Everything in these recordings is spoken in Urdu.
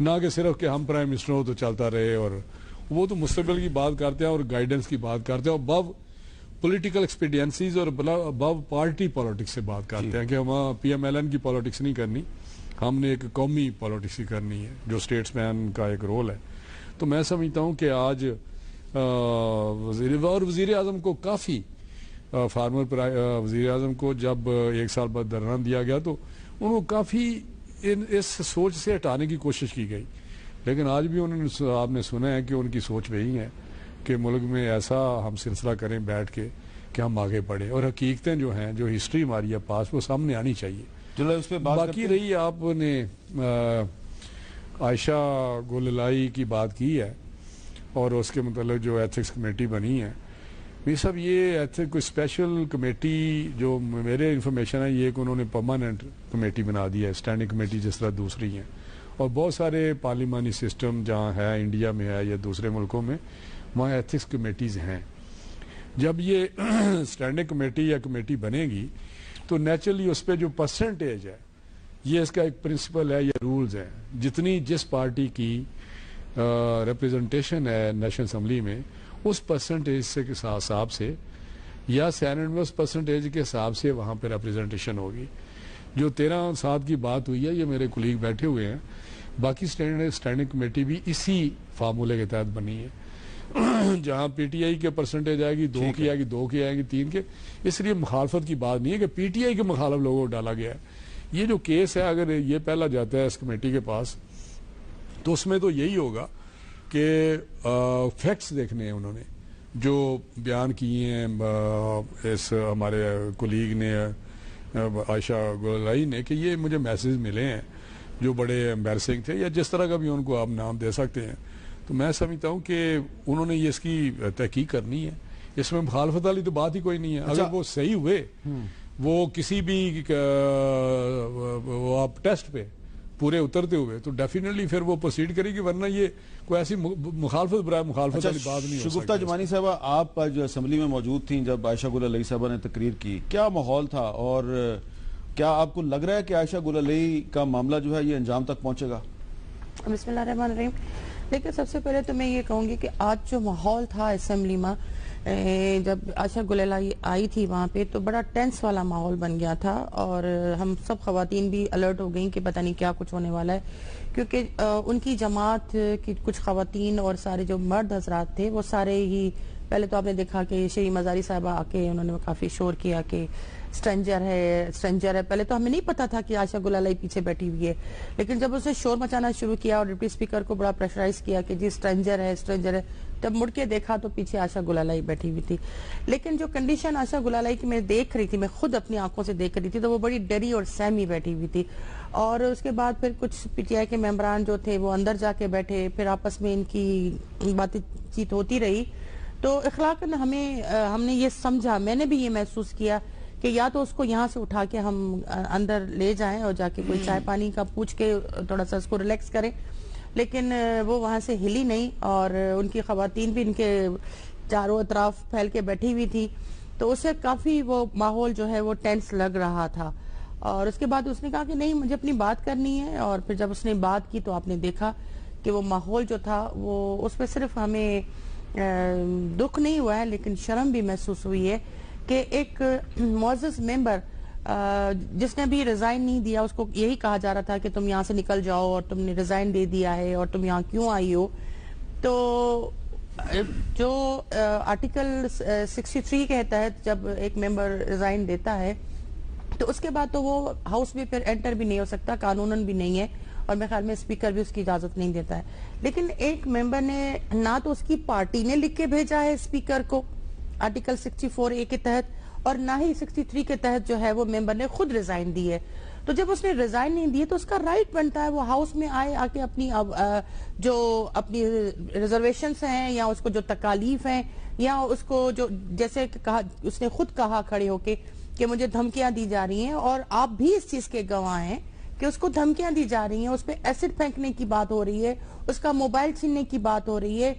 نہ کہ صرف کہ ہم پرائم منسٹر ہو تو چلتا رہے، اور وہ تو مستقبل کی بات کرتے ہیں اور گائیڈنس کی بات کرتے ہیں، اور ابو پولیٹیکل ایکسپیڈینسیز اور ابو پارٹی پالیٹکس سے بات کرتے ہیں کہ ہم پی ایم ایل این کی پالیٹکس نہیں کرنی، ہم نے ایک قومی پالیٹکس ہی کرنی ہے جو اسٹیٹس مین کا ایک رول ہے۔ تو میں سمجھتا ہوں کہ آج وزیر اعظم کو کافی وزیر اعظم کو جب 1 سال بعد درنا دیا گیا تو ان کو کافی اس سوچ سے ہٹانے کی کوشش کی گئی، لیکن آج بھی آپ نے سنا ہے کہ ان کی سوچ وہی ہے کہ ملک میں ایسا ہم سلسلہ کریں بیٹھ کے کہ ہم آگے بڑھیں، اور حقیقتیں جو ہیں، جو ہسٹری ہماری ہے پاس، وہ سامنے آنی چاہیے۔ اس پہ باقی رہی آپ نے عائشہ گوللائی کی بات کی ہے اور اس کے متعلق جو ایتھکس کمیٹی بنی ہے، یہ سب یہ کوئی اسپیشل کمیٹی جو میرے انفارمیشن ہے، یہ کہ انہوں نے پرماننٹ کمیٹی بنا دی ہے، اسٹینڈنگ کمیٹی جس طرح دوسری ہیں، اور بہت سارے پارلیمانی سسٹم جہاں ہے، انڈیا میں ہے یا دوسرے ملکوں میں، وہاں ایتھکس کمیٹیز ہیں۔ جب یہ اسٹینڈنگ کمیٹی یا کمیٹی بنے گی تو نیچرلی اس پہ جو پرسنٹیج ہے، یہ اس کا ایک پرنسپل ہے یا رولز ہیں، جتنی جس پارٹی کی ریپریزنٹیشن ہے نیشنل اسمبلی میں، اس پرسنٹیج سے کے حساب سے یا سینٹ میں اس پرسنٹیج کے حساب سے وہاں پہ ریپریزنٹیشن ہوگی۔ جو 13/7 کی بات ہوئی ہے، یہ میرے کولیگ بیٹھے ہوئے ہیں، باقی اسٹینڈنگ کمیٹی بھی اسی فارمولے کے تحت بنی ہے، جہاں پی ٹی آئی کے پرسنٹیج آئے گی 2 کی آئے گی، 2 کی آئے گی، 3 کے، اس لیے مخالفت کی بات نہیں ہے کہ پی ٹی آئی کے مخالف لوگوں کو ڈالا گیا ہے۔ یہ جو کیس ہے، اگر یہ پہلا جاتا ہے اس کمیٹی کے پاس تو اس میں تو یہی ہوگا کہ فیکٹس دیکھنے ہیں انہوں نے جو بیان کیے ہیں اس ہمارے کولیگ نے، عائشہ گوللائی نے، کہ یہ مجھے میسیج ملے ہیں جو بڑے امبیرسنگ تھے، یا جس طرح کا بھی ان کو آپ نام دے سکتے ہیں۔ تو میں سمجھتا ہوں کہ انہوں نے یہ اس کی تحقیق کرنی ہے، اس میں مخالفت والی تو بات ہی کوئی نہیں ہے۔ اگر وہ صحیح ہوئے، وہ کسی بھی آپ ٹیسٹ پہ پورے اترتے ہوئے، تو ڈیفینیٹلی پھر وہ پروسیڈ کرے گی، ورنہ یہ کوئی ایسی مخالفت برائے مخالفت والی بات نہیں ہو سکتی۔ شگفتہ جمانی صاحبہ، آپ جو اسمبلی میں موجود تھیں جب عائشہ گوللائی صاحبہ نے تقریر کی، کیا ماحول تھا، اور کیا آپ کو لگ رہا ہے کہ عائشہ گوللائی کا معاملہ جو ہے یہ انجام تک پہنچے گا؟ بسم اللہ الرحمن الرحیم۔ لیکن سب سے پہلے تو میں یہ کہوں گی کہ آج جو ماحول تھا اسمبلی میں، جب عائشہ گوللائی آئی تھی وہاں پہ، تو بڑا ٹینس والا ماحول بن گیا تھا، اور ہم سب خواتین بھی الرٹ ہو گئیں کہ پتہ نہیں کیا کچھ ہونے والا ہے، کیونکہ ان کی جماعت کی کچھ خواتین اور سارے جو مرد حضرات تھے وہ سارے ہی، پہلے تو آپ نے دیکھا کہ شیری مزاری صاحبہ آ کے انہوں نے کافی شور کیا کہ اسٹرینجر ہے۔ پہلے تو ہمیں نہیں پتا تھا کہ عائشہ گوللائی پیچھے بیٹھی ہوئی ہے، لیکن جب اسے شور مچانا شروع کیا اور ڈپٹی اسپیکر کو بڑا پریشرائز کیا کہ جی اسٹرینجر ہے، تب مڑ کے دیکھا تو پیچھے عائشہ گوللائی بیٹھی ہوئی تھی۔ لیکن جو کنڈیشن عائشہ گوللائی کی میں دیکھ رہی تھی، میں خود اپنی آنکھوں سے دیکھ رہی تھی، تو وہ بڑی ڈری اور سہمی بیٹھی ہوئی تھی، اور اس کے بعد پھر کچھ پی ٹی آئی کے ممبران جو تھے وہ اندر جا کے بیٹھے، پھر آپس میں ان کی باتیں چیت ہوتی رہی۔ تو اخلاقاً ہم نے یہ سمجھا، میں نے بھی یہ محسوس کیا کہ یا تو اس کو یہاں سے اٹھا کے ہم اندر لے جائیں اور جا کے کوئی چائے پانی کا پوچھ کے تھوڑا سا اس کو ریلیکس کریں، لیکن وہ وہاں سے ہلی نہیں، اور ان کی خواتین بھی ان کے چاروں اطراف پھیل کے بیٹھی ہوئی تھی، تو اسے کافی وہ ماحول جو ہے وہ ٹینس لگ رہا تھا۔ اور اس کے بعد اس نے کہا کہ نہیں مجھے اپنی بات کرنی ہے، اور پھر جب اس نے بات کی تو آپ نے دیکھا کہ وہ ماحول جو تھا وہ اس میں صرف ہمیں دکھ نہیں ہوا ہے لیکن شرم بھی محسوس ہوئی ہے کہ ایک معزز ممبر جس نے بھی ریزائن نہیں دیا، اس کو یہی کہا جا رہا تھا کہ تم یہاں سے نکل جاؤ اور تم نے ریزائن دے دیا ہے اور تم یہاں کیوں آئی ہو۔ تو جو آرٹیکل 63 کے تحت جب ایک ممبر ریزائن دیتا ہے تو اس کے بعد تو وہ ہاؤس میں پھر انٹر بھی نہیں ہو سکتا، قانوناً بھی نہیں ہے، اور میرے خیال میں اسپیکر بھی اس کی اجازت نہیں دیتا ہے۔ لیکن ایک ممبر نے نہ تو اس کی پارٹی نے لکھ کے بھیجا ہے اسپیکر کو آرٹیکل 64A کے تحت، اور نہ ہی 63 کے تحت جو ہے وہ ممبر نے خود ریزائن دی ہے۔ تو جب اس نے ریزائن نہیں دی تو اس کا رائٹ بنتا ہے وہ ہاؤس میں آئے، آ کے اپنی جو اپنی ریزرویشنز ہیں یا اس کو جو تکالیف ہیں یا اس کو جو جیسے کہا اس نے خود کہا کھڑے ہو کے کہ مجھے دھمکیاں دی جا رہی ہیں، اور آپ بھی اس چیز کے گواہ ہیں کہ اس کو دھمکیاں دی جا رہی ہیں، اس پہ ایسڈ پھینکنے کی بات ہو رہی ہے، اس کا موبائل چھیننے کی بات ہو رہی ہے،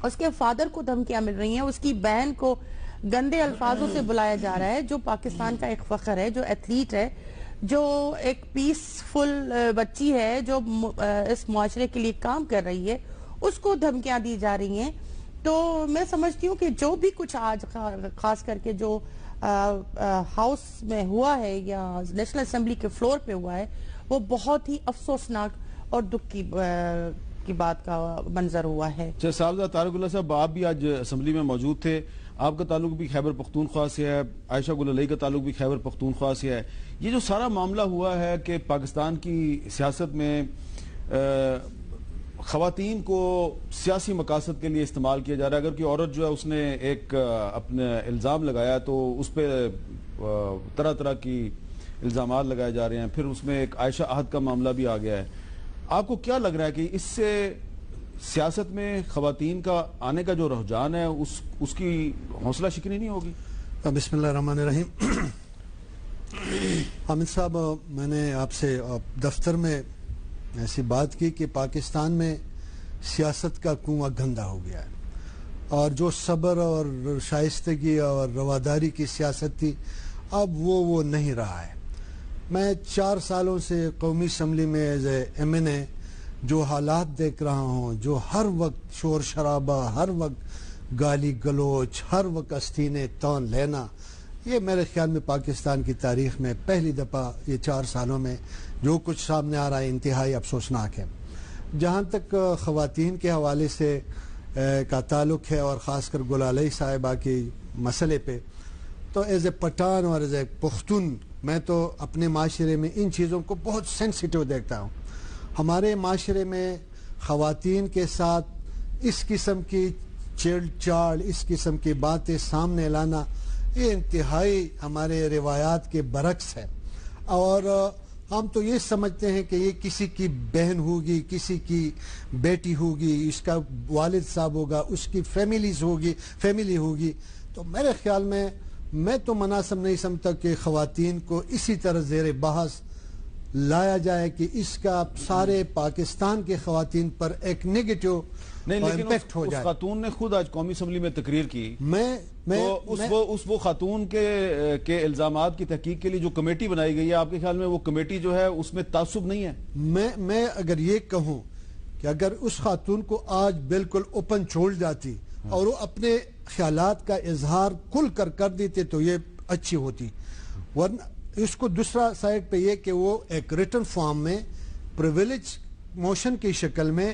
اس کے فادر کو دھمکیاں مل رہی ہیں، اس کی بہن کو گندے الفاظوں سے بلایا جا رہا ہے، جو پاکستان کا ایک فخر ہے، جو ایتھلیٹ ہے۔ جو ایک پیسفل بچی ہے جو اس معاشرے کے لیے کام کر رہی ہے، اس کو دھمکیاں دی جا رہی ہیں. تو میں سمجھتی ہوں کہ جو بھی کچھ آج خاص کر کے جو ہاؤس میں ہوا ہے یا نیشنل اسمبلی کے فلور پہ ہوا ہے، وہ بہت ہی افسوسناک اور دکھ کی بات کا منظر ہوا ہے. صاحبزادہ طارق اللہ صاحب، آپ بھی آج اسمبلی میں موجود تھے. آپ کا تعلق بھی خیبر پختونخوا سے ہے، عائشہ گل علیہ کا تعلق بھی خیبر پختونخوا سے ہے. یہ جو سارا معاملہ ہوا ہے کہ پاکستان کی سیاست میں خواتین کو سیاسی مقاصد کے لیے استعمال کیا جا رہا ہے. اگر کوئی عورت جو ہے اس نے ایک اپنا الزام لگایا تو اس پہ طرح طرح کی الزامات لگائے جا رہے ہیں. پھر اس میں ایک عائشہ احد کا معاملہ بھی آ گیا ہے. آپ کو کیا لگ رہا ہے کہ اس سے سیاست میں خواتین کا آنے کا جو رجحان ہے اس کی حوصلہ شکنی نہیں ہوگی؟ بسم اللہ الرحمن الرحیم. حامد صاحب، میں نے آپ سے دفتر میں ایسی بات کی کہ پاکستان میں سیاست کا کنواں گندا ہو گیا ہے، اور جو صبر اور شائستگی اور رواداری کی سیاست تھی اب وہ نہیں رہا ہے. میں 4 سالوں سے قومی اسمبلی میں ایز اے ایم این اے جو حالات دیکھ رہا ہوں، جو ہر وقت شور شرابہ، ہر وقت گالی گلوچ، ہر وقت استینے تون لینا، یہ میرے خیال میں پاکستان کی تاریخ میں پہلی دفعہ یہ 4 سالوں میں جو کچھ سامنے آ رہا ہے انتہائی افسوسناک ہے. جہاں تک خواتین کے حوالے سے کا تعلق ہے اور خاص کر گل علیہ صاحبہ کی مسئلے پہ، تو ایز اے پٹھان اور ایز اے پختون میں تو اپنے معاشرے میں ان چیزوں کو بہت سینسیٹیو دیکھتا ہوں. ہمارے معاشرے میں خواتین کے ساتھ اس قسم کی چھیڑ چھاڑ، اس قسم کی باتیں سامنے لانا، یہ انتہائی ہمارے روایات کے برعکس ہے. اور ہم تو یہ سمجھتے ہیں کہ یہ کسی کی بہن ہوگی، کسی کی بیٹی ہوگی، اس کا والد صاحب ہوگا، اس کی فیملی ہوگی. تو میرے خیال میں تو مناسب نہیں سمجھتا کہ خواتین کو اسی طرح زیر بحث لایا جائے کہ اس کا سارے پاکستان کے خواتین پر ایک نیگیٹو امپیکٹ ہو جائے. اس خاتون نے خود آج قومی اسمبلی میں تقریر کی. وہ خاتون کے الزامات کی تحقیق کے لیے جو کمیٹی بنائی گئی ہے، آپ کے خیال میں وہ کمیٹی جو ہے اس میں تعصب نہیں ہے؟ میں اگر یہ کہوں کہ اگر اس خاتون کو آج بالکل اوپن چھوڑ جاتی اور وہ اپنے خیالات کا اظہار کھل کر دیتے تو یہ اچھی ہوتی. ورنہ اس کو دوسرا سائڈ پہ یہ کہ وہ ایک ریٹن فارم میں پریویلیج موشن کی شکل میں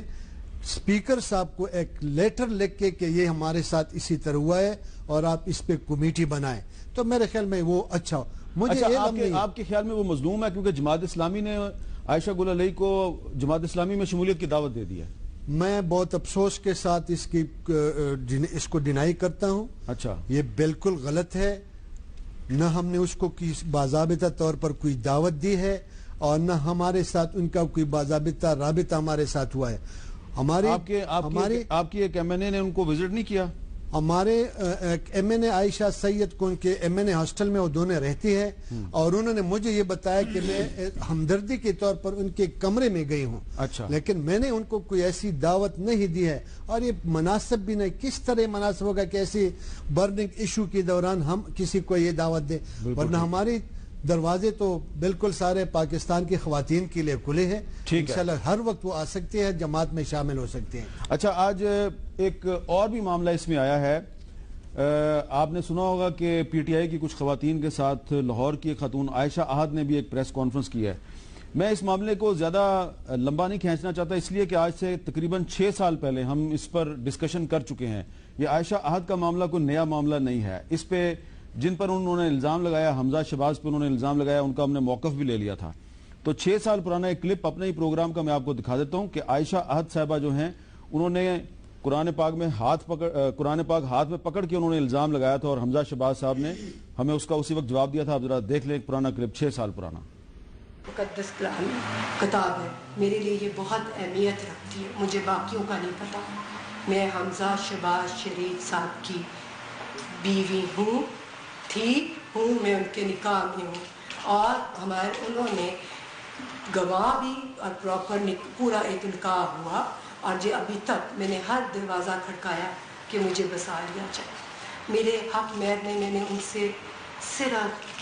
اسپیکر صاحب کو ایک لیٹر لکھ کے کہ یہ ہمارے ساتھ اسی طرح ہوا ہے اور آپ اس پہ کمیٹی بنائیں، تو میرے خیال میں وہ اچھا. آپ کے خیال میں وہ مظلوم ہے کیونکہ جماعت اسلامی نے عائشہ گل علیہ کو جماعت اسلامی میں شمولیت کی دعوت دے دی ہے؟ میں بہت افسوس کے ساتھ اس کو ڈینائی کرتا ہوں. اچھا، یہ بالکل غلط ہے. نہ ہم نے اس کو باضابطہ طور پر کوئی دعوت دی ہے اور نہ ہمارے ساتھ ان کا کوئی باضابطہ رابطہ ہمارے ساتھ ہوا ہے. آپ کی ایک ایم این اے نے ان کو وزٹ نہیں کیا؟ ہمارے ایم این اے عائشہ سید کو ان کے ایم این اے ہاسٹل میں وہ دونوں رہتی ہے، اور انہوں نے مجھے یہ بتایا کہ میں ہمدردی کے طور پر ان کے کمرے میں گئی ہوں. اچھا، لیکن میں نے ان کو کوئی ایسی دعوت نہیں دی ہے، اور یہ مناسب بھی نہیں. کس طرح مناسب ہوگا کہ ایسی برننگ ایشو کے دوران ہم کسی کو یہ دعوت دیں؟ ورنہ ہماری دروازے تو بالکل سارے پاکستان کی خواتین کے لیے کھلے ہیں. انشاءاللہ ہر وقت وہ آ سکتے ہیں، جماعت میں شامل ہو سکتے ہیں. اچھا، آج ایک اور بھی معاملہ اس میں آیا ہے. آپ نے سنا ہوگا کہ پی ٹی آئی کی کچھ خواتین کے ساتھ لاہور کی ایک خاتون عائشہ احد نے بھی ایک پریس کانفرنس کی ہے. میں اس معاملے کو زیادہ لمبا نہیں کھینچنا چاہتا، اس لیے کہ آج سے تقریباً 6 سال پہلے ہم اس پر ڈسکشن کر چکے ہیں. یہ عائشہ احد کا معاملہ کوئی نیا معاملہ نہیں ہے. اس پہ جن پر انہوں نے الزام لگایا، حمزہ شہباز پہ انہوں نے الزام لگایا، ان کا ہم نے موقف بھی لے لیا تھا. تو 6 سال پرانا ایک کلپ اپنے ہی پروگرام کا میں آپ کو دکھا دیتا ہوں کہ عائشہ احد صاحبہ جو ہیں انہوں نے قرآن پاک ہاتھ میں پکڑ کے انہوں نے الزام لگایا تھا، اور حمزہ شہباز صاحب نے ہمیں اس کا اسی وقت جواب دیا تھا. آپ ذرا دیکھ لیں ایک پرانا کلپ 6 سال پرانا. مقدس کتاب ہے، میرے لیے یہ بہت اہمیت رکھتی ہے. مجھے باقیوں کا نہیں پتا. میں حمزہ شہباز شریف صاحب کی بیوی ہوں، میں ان کے نکاح میں ہوں، اور انہوں نے گواہ بھی اور پراپر پورا ایک نکاح ہوا. اور جو ابھی تک میں نے ہر دروازہ کھڑکایا کہ مجھے بسا لیا جائے. میرے حق میں نے ان سے صرف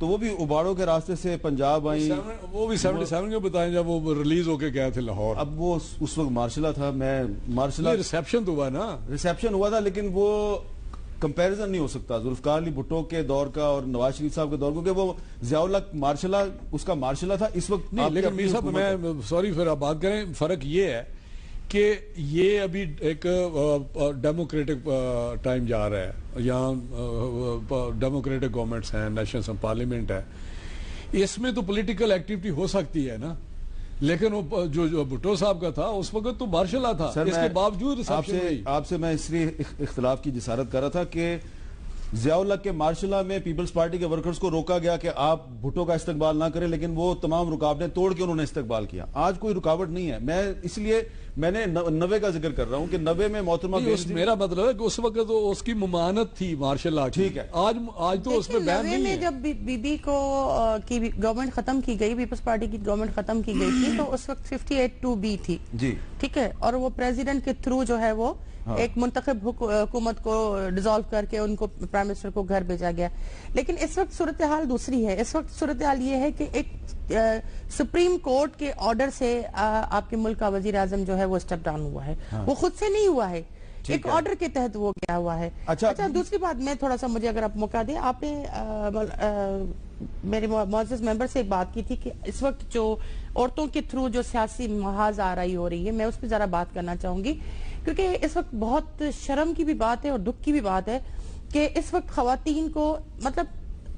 تو وہ بھی اباڑوں کے راستے سے پنجاب آئی. وہ بھی 77 کے بتائیں جب وہ ریلیز ہو کے گئے تھے لاہور. اب وہ اس وقت مارشلہ تھا. میں مارشلہ ریسیپشن تو ہوا نا, ریسیپشن ہوا تھا, لیکن وہ کمپیریزن نہیں ہو سکتا ذوالفقار علی بھٹو کے دور کا اور نواز شریف صاحب کے دور, کیونکہ وہ ضیاء الحق مارشلہ اس کا مارشلہ تھا. اس وقت نہیں, لیکن میر صاحب میں سوری پھر آپ بات کریں, فرق یہ ہے کہ یہ ابھی ایک ڈیموکریٹک ٹائم جا رہا ہے, یہاں ڈیموکریٹک گورنمنٹس ہیں, نیشنل پارلیمنٹ ہے, اس میں تو پولیٹیکل ایکٹیویٹی ہو سکتی ہے نا, لیکن جو بھٹو صاحب کا تھا اس وقت تو مارشلہ تھا, اس کے باوجود آپ سے میں اس لیے اختلاف کی جسارت کر رہا تھا کہ ضیاء الحق کے مارشلہ میں پیپلز پارٹی کے ورکرز کو روکا گیا کہ آپ بھٹو کا استقبال نہ کریں, لیکن وہ تمام رکاوٹیں توڑ کے انہوں نے استقبال کیا. آج کوئی رکاوٹ نہیں ہے. میں اس لیے میں نے 90 کا ذکر کر رہا ہوں کہ 90 میں محترمہ میرا مطلب ہے کہ اس وقت تو اس کی ممانت تھی مارشلہ کی. ٹھیک ہے, آج تو اس میں بین نہیں ہے. جب بی بی کو کی گورنمنٹ ختم کی گئی, پیپلز پارٹی کی گورنمنٹ ختم کی گئی تھی, تو اس وقت 58(2)(b تھی. جی ٹھیک ہے, اور وہ پریزیڈنٹ کے تھرو جو ہے وہ ایک منتخب حکومت کو ڈیزالو کر کے ان کو پرائم منسٹر کو گھر بھیجا گیا. لیکن اس وقت صورتحال دوسری ہے. اس وقت صورتحال یہ ہے کہ ایک سپریم کورٹ کے آرڈر سے آپ کے ملک کا وزیر اعظم جو ہے وہ اسٹیپ ڈاؤن ہوا ہے. وہ خود سے نہیں ہوا ہے, ایک آرڈر کے تحت وہ گیا ہوا ہے. اچھا, دوسری بات میں تھوڑا سا, مجھے اگر آپ موقع دیں, آپ نے میرے معزز ممبر سے ایک بات کی تھی کہ اس وقت جو عورتوں کے تھرو جو سیاسی محاذ آرائی ہو رہی ہے, میں اس پہ ذرا بات کرنا چاہوں گی, کیونکہ اس وقت بہت شرم کی بھی بات ہے اور دکھ کی بھی بات ہے کہ اس وقت خواتین کو, مطلب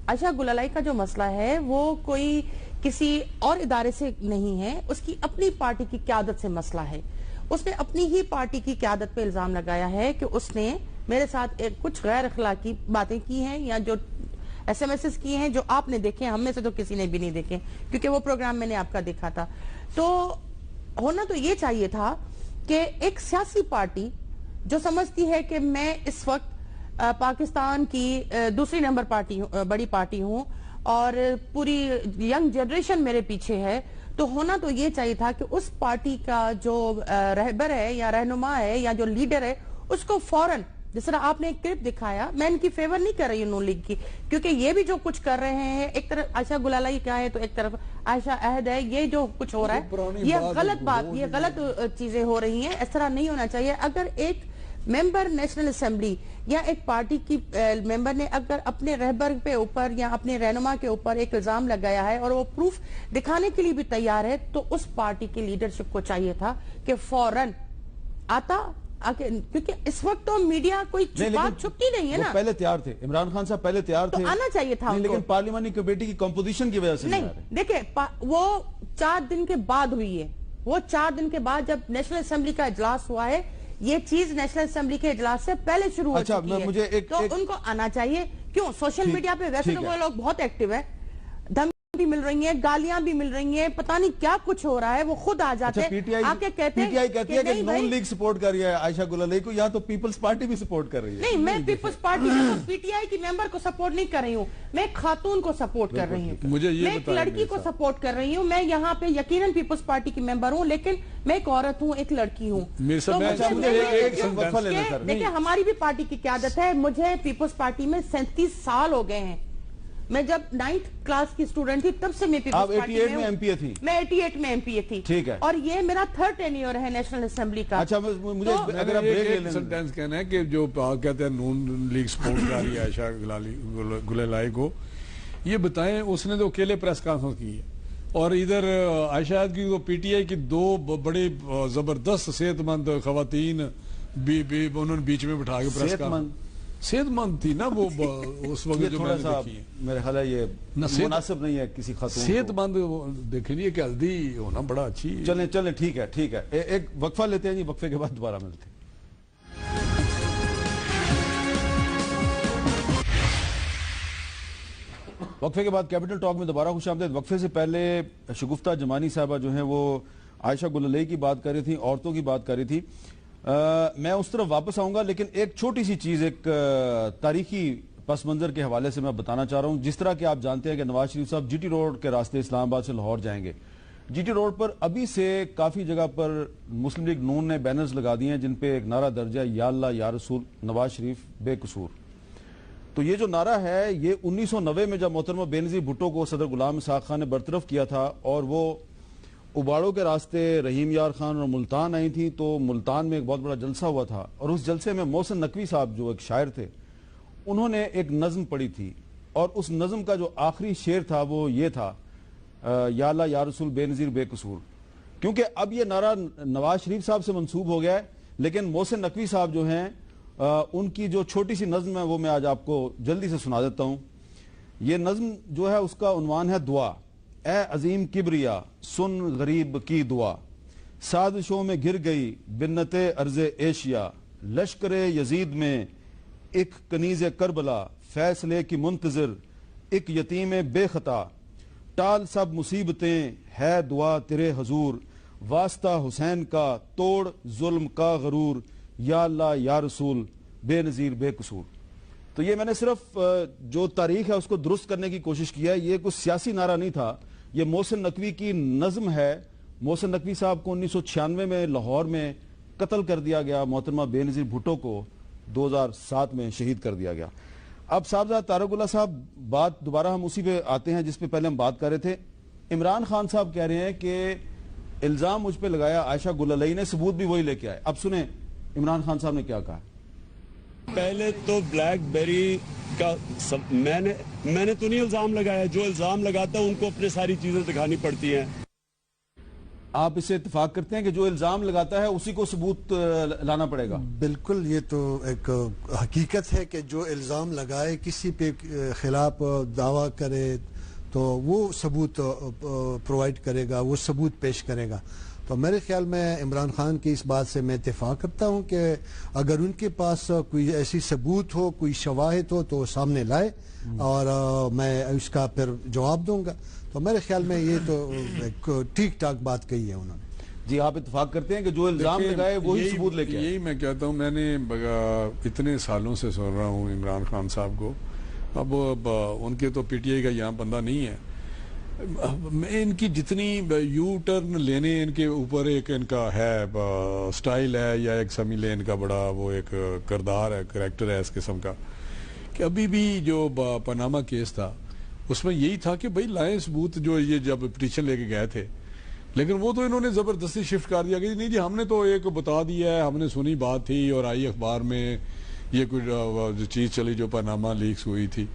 عائشہ گلالئی کا جو مسئلہ ہے وہ کوئی کسی اور ادارے سے نہیں ہے, اس کی اپنی پارٹی کی قیادت سے مسئلہ ہے. اس نے اپنی ہی پارٹی کی قیادت پہ الزام لگایا ہے کہ اس نے میرے ساتھ کچھ غیر اخلاقی باتیں کی ہیں, یا جو ایس ایم ایس کی ہیں جو آپ نے دیکھے, ہم میں سے تو کسی نے بھی نہیں دیکھے, کیونکہ وہ پروگرام میں نے آپ کا دیکھا تھا. تو ہونا تو یہ چاہیے تھا کہ ایک سیاسی پارٹی جو سمجھتی ہے کہ میں اس وقت پاکستان کی دوسری نمبر پارٹی بڑی پارٹی ہوں اور پوری ینگ جنریشن میرے پیچھے ہے, تو ہونا تو یہ چاہیے تھا کہ اس پارٹی کا جو رہبر ہے یا رہنما ہے یا جو لیڈر ہے اس کو فوراً, جس طرح آپ نے ایک کلپ دکھایا, میں ان کی فیور نہیں کر رہی ہوں نون لیگ کی, کیونکہ یہ بھی جو کچھ کر رہے ہیں, ایک طرف عائشہ گلالئی کیا ہے تو ایک طرف عائشہ عہد ہے, یہ جو کچھ ہو رہا ہے یہ غلط بات, یہ غلط چیزیں ہو رہی ہیں, اس طرح نہیں ہونا چاہیے. اگر ایک ممبر نیشنل اسمبلی یا ایک پارٹی کی ممبر نے اگر اپنے رہبر پہ اوپر یا اپنے رہنما کے اوپر ایک الزام لگایا ہے اور وہ پروف دکھانے کے لیے بھی تیار ہے, تو اس پارٹی کی لیڈرشپ کو چاہیے تھا کہ فوراً آتا, کیونکہ اس وقت تو میڈیا کوئی بات چھپتی نہیں ہے نا. پہلے تیار تھے, عمران خان صاحب پہلے تیار تھے, آنا چاہیے تھا, لیکن پارلیمانی کمیٹی کی کمپوزیشن کی وجہ سے نہیں. دیکھیں وہ 4 دن کے بعد ہوئی ہے, وہ 4 دن کے بعد جب نیشنل اسمبلی کا اجلاس ہوا ہے, یہ چیز نیشنل اسمبلی کے اجلاس سے پہلے شروع ہو چکی ہے, تو ان کو آنا چاہیے. کیوں سوشل میڈیا پہ ویسے تو وہ لوگ بہت ایکٹیو ہیں, دھمکیاں بھی مل رہی ہیں, گالیاں بھی مل رہی ہیں, پتہ نہیں کیا کچھ ہو رہا ہے, وہ خود آ جاتے ہیں آ کے کہتے ہیں, پی ٹی آئی کہتی ہے کہ نون لیگ سپورٹ کر رہی ہے عائشہ گلالئی کو, یا تو پیپلز پارٹی بھی سپورٹ کر رہی ہے. نہیں, میں پیپلز پارٹی کو, پی ٹی آئی کی ممبر کو سپورٹ نہیں کر رہی ہوں, میں ایک خاتون کو سپورٹ کر رہی ہوں, میں ایک لڑکی کو سپورٹ کر رہی ہوں. میں یہاں پہ یقیناً پیپلز پارٹی کی ممبر ہوں, لیکن میں ایک عورت ہوں, ایک لڑکی ہوں. دیکھیں ہماری بھی پارٹی کی قیادت ہے, مجھے پیپلز پارٹی میں 37 سال ہو گئے ہیں. میں جب 9th کلاس کی اسٹوڈنٹ تھی تب سے میں پیپلز پارٹی میں ہوں. 88 میں ایم پی اے تھی, میں 88 میں ایم پی اے تھی, ٹھیک ہے, اور یہ میرا 3rd ٹینیور ہے نیشنل اسمبلی کا. اچھا, مجھے اگر آپ بریک لے لیں, سنٹینس کہنا ہے کہ جو کہتے ہیں نون لیگ سپورٹ کر رہی ہے عائشہ گلالئی کو, یہ بتائیں اس نے تو اکیلے پریس کانفرنس کی ہے, اور ادھر عائشہ کی تو پی ٹی آئی کی 2 بڑے زبردست صحت مند خواتین انہوں نے بیچ میں بٹھا کے پریس کانفرنس, صحت مند تھی نا وہ اس وقت جو میں نے دیکھی ہے. میرے خیال ہے یہ مناسب نہیں ہے کسی خاتون صحت مند دیکھیں گے کہ ہلدی ہونا بڑا اچھی. چلیں ٹھیک ہے, ایک وقفہ لیتے ہیں جی, وقفے کے بعد دوبارہ ملتے ہیں. وقفے کے بعد کیپٹل ٹاک میں دوبارہ خوش آمدید. وقفے سے پہلے شگفتہ جمانی صاحبہ جو ہیں وہ عائشہ گلالئی کی بات کر رہی تھی, عورتوں کی بات کر رہی تھی. میں اس طرف واپس آؤں گا, لیکن ایک چھوٹی سی چیز, ایک تاریخی پس منظر کے حوالے سے میں بتانا چاہ رہا ہوں. جس طرح کہ آپ جانتے ہیں کہ نواز شریف صاحب جی ٹی روڈ کے راستے اسلام آباد سے لاہور جائیں گے, جی ٹی روڈ پر ابھی سے کافی جگہ پر مسلم لیگ نون نے بینرز لگا دیے ہیں جن پہ ایک نعرہ درج ہے, یا اللہ یا رسول نواز شریف بے قصور. تو یہ جو نعرہ ہے یہ 1990 میں جب محترمہ بے نظیر بھٹو کو صدر غلام اسحاق خان نے برطرف کیا تھا اور وہ اباڑوں کے راستے رحیم یار خان اور ملتان آئی تھی، تو ملتان میں ایک بہت بڑا جلسہ ہوا تھا اور اس جلسے میں محسن نقوی صاحب جو ایک شاعر تھے انہوں نے ایک نظم پڑھی تھی، اور اس نظم کا جو آخری شعر تھا وہ یہ تھا، یا اللہ یا رسول بے نظیر بے قصور۔ کیونکہ اب یہ نعرہ نواز شریف صاحب سے منسوب ہو گیا ہے، لیکن محسن نقوی صاحب جو ہیں ان کی جو چھوٹی سی نظم ہے وہ میں آج آپ کو جلدی سے سنا دیتا ہوں۔ یہ نظم جو ہے اس کا عنوان ہے دعا۔ اے عظیم کبریا سن غریب کی دعا، سازشوں میں گر گئی بنت ارض ایشیا، لشکر یزید میں ایک کنیز کربلا، فیصلے کی منتظر ایک یتیم بے خطا، ٹال سب مصیبتیں ہے دعا تیرے حضور، واسطہ حسین کا توڑ ظلم کا غرور، یا اللہ یا رسول بے نظیر بے قصور۔ تو یہ میں نے صرف جو تاریخ ہے اس کو درست کرنے کی کوشش کیا ہے، یہ کوئی سیاسی نعرہ نہیں تھا، یہ محسن نقوی کی نظم ہے۔ محسن نقوی صاحب کو 1996 میں لاہور میں قتل کر دیا گیا، محترمہ بے نظیر بھٹو کو 2007 میں شہید کر دیا گیا۔ اب صاحبزادہ طارق اللہ صاحب، بات دوبارہ ہم اسی پہ آتے ہیں جس پہ پہلے ہم بات کر رہے تھے۔ عمران خان صاحب کہہ رہے ہیں کہ الزام مجھ پہ لگایا عائشہ گل علیہ نے، ثبوت بھی وہی لے کے آئے۔ اب سنیں عمران خان صاحب نے کیا کہا۔ پہلے تو بلیک بیری کا میں نے تو نہیں الزام لگایا، جو الزام لگاتا ہے ان کو اپنے ساری چیزیں دکھانی پڑتی ہیں۔ آپ اس سے اتفاق کرتے ہیں کہ جو الزام لگاتا ہے اسی کو ثبوت لانا پڑے گا؟ بالکل، یہ تو ایک حقیقت ہے کہ جو الزام لگائے، کسی پہ خلاف دعویٰ کرے تو وہ ثبوت پرووائڈ کرے گا، وہ ثبوت پیش کرے گا۔ تو میرے خیال میں عمران خان کی اس بات سے میں اتفاق کرتا ہوں کہ اگر ان کے پاس کوئی ایسی ثبوت ہو، کوئی شواہد ہو تو وہ سامنے لائے اور میں اس کا پھر جواب دوں گا۔ تو میرے خیال میں یہ تو ایک ٹھیک ٹھاک بات کہی ہے انہوں نے۔ جی، آپ اتفاق کرتے ہیں کہ جو الزام لگائے وہی ثبوت لے کے آئے؟ یہی میں کہتا ہوں، میں نے اتنے سالوں سے سن رہا ہوں عمران خان صاحب کو، اب ان کے تو پی ٹی آئی کا یہاں بندہ نہیں ہے، میں ان کی جتنی یو ٹرن لینے ان کے اوپر ایک ان کا ہے سٹائل ہے، یا ایک سمی لین کا بڑا وہ ایک کردار ہے، کریکٹر ہے اس قسم کا، کہ ابھی بھی جو پاناما کیس تھا اس میں یہی تھا کہ بھائی لائیں ثبوت، جو یہ جب پٹیشن لے کے گئے تھے، لیکن وہ تو انہوں نے زبردستی شفٹ کر دیا کہ نہیں جی ہم نے تو ایک بتا دیا ہے، ہم نے سنی بات تھی اور آئی اخبار میں یہ کوئی جو چیز چلی جو پاناما لیکس ہوئی تھی،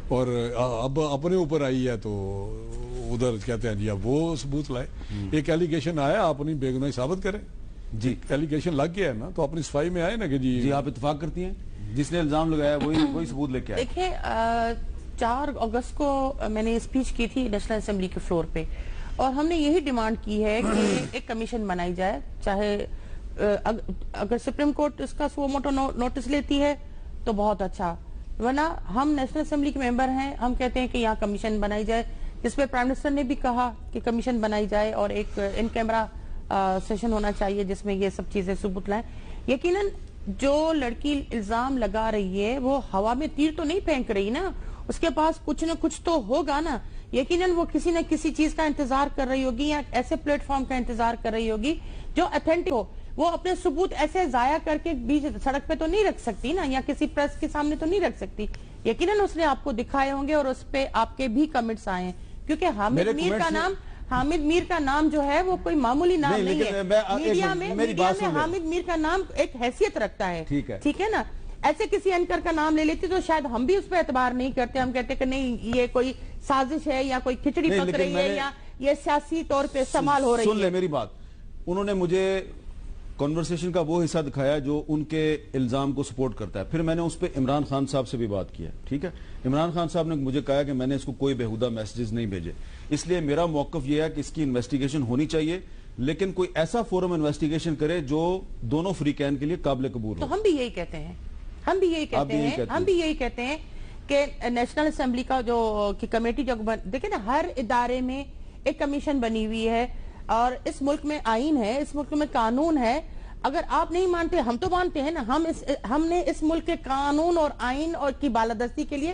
اور اب اپنے اوپر آئی ہے تو ادھر کہتے ہیں جی اب وہ ثبوت لائے۔ ایک ایلیگیشن آیا، آپ اپنی بے گناہی ثابت کریں۔ جی، ایلیگیشن لگ گیا ہے نا، تو اپنی صفائی میں آئے نا کہ جی آپ اتفاق کرتی ہیں جس نے الزام لگایا وہی ثبوت لے کے آئے؟ دیکھیں 4 اگست کو میں نے اسپیچ کی تھی نیشنل اسمبلی کے فلور پہ، اور ہم نے یہی ڈیمانڈ کی ہے کہ ایک کمیشن بنائی جائے، چاہے اگر سپریم کورٹ اس کا سو موٹو نوٹس لیتی ہے تو بہت اچھا، ورنہ ہم نیشنل اسمبلی کے ممبر ہیں، ہم کہتے ہیں کہ یہاں کمیشن بنائی جائے، جس پہ پرائم منسٹر نے بھی کہا کہ کمیشن بنائی جائے اور ایک ان کیمرہ سیشن ہونا چاہیے جس میں یہ سب چیزیں ثبوت لائیں۔ یقیناً جو لڑکی الزام لگا رہی ہے وہ ہوا میں تیر تو نہیں پھینک رہی نا، اس کے پاس کچھ نہ کچھ تو ہوگا نا، یقیناً وہ کسی نہ کسی چیز کا انتظار کر رہی ہوگی یا ایسے پلیٹ فارم کا انتظار کر رہی ہوگی جو اتھینٹک ہو۔ وہ اپنے ثبوت ایسے ضائع کر کے بیچ سڑک پہ تو نہیں رکھ سکتی نا، یا کسی پریس کے سامنے تو نہیں رکھ سکتی، یقیناً اس نے آپ کو دکھائے ہوں گے اور اس پہ آپ کے بھی کمنٹس آئے ہیں، کیونکہ حامد میر کا نام جو ہے وہ کوئی معمولی نام نہیں ہے، میڈیا میں حامد میر کا نام ایک حیثیت رکھتا ہے، ٹھیک ہے نا۔ ایسے کسی اینکر کا نام لے لیتی تو شاید ہم بھی اس پہ اعتبار نہیں کرتے، ہم کہتے کہ نہیں یہ کوئی سازش ہے یا کوئی کھچڑی پک رہی ہے یا یہ سیاسی طور پہ استعمال ہو رہی ہے۔ سن لے میری بات، انہوں نے مجھے کنورسیشن کا وہ حصہ دکھایا جو ان کے الزام کو سپورٹ کرتا ہے، پھر میں نے اس پہ عمران خان صاحب سے بھی بات کی ہے، ٹھیک ہے۔ عمران خان صاحب نے مجھے کہا کہ میں نے اس کو کوئی بےہودہ میسیجز نہیں بھیجے، اس لیے میرا موقف یہ ہے کہ اس کی انویسٹیگیشن ہونی چاہیے، لیکن کوئی ایسا فورم انویسٹیگیشن کرے جو دونوں فریقین کے لیے قابل قبول ہو۔ تو ہم بھی یہی کہتے ہیں، ہم بھی یہی کہتے ہیں کہ نیشنل اسمبلی کا جو کمیٹی جو دیکھیں نا، ہر ادارے میں ایک کمیشن بنی ہوئی ہے، اور اس ملک میں آئین ہے، اس ملک میں قانون ہے۔ اگر آپ نہیں مانتے، ہم تو مانتے ہیں نا، ہم نے اس ملک کے قانون اور آئین اور کی بالادستی کے لیے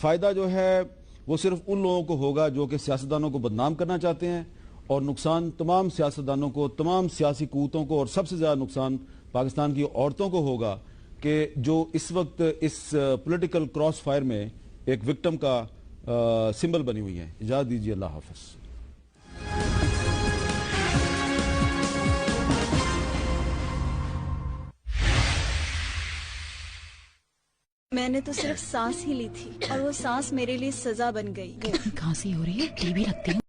فائدہ جو ہے وہ صرف ان لوگوں کو ہوگا جو کہ سیاستدانوں کو بدنام کرنا چاہتے ہیں، اور نقصان تمام سیاستدانوں کو، تمام سیاسی قوتوں کو، اور سب سے زیادہ نقصان پاکستان کی عورتوں کو ہوگا کہ جو اس وقت اس پولیٹیکل کراس فائر میں ایک وکٹم کا سمبل بنی ہوئی ہیں۔ اجازت دیجیے، اللہ حافظ۔ میں نے تو صرف سانس ہی لی تھی اور وہ سانس میرے لیے سزا بن گئی۔ کھانسی ہو رہی ہے، ٹی وی رکھتی ہوں۔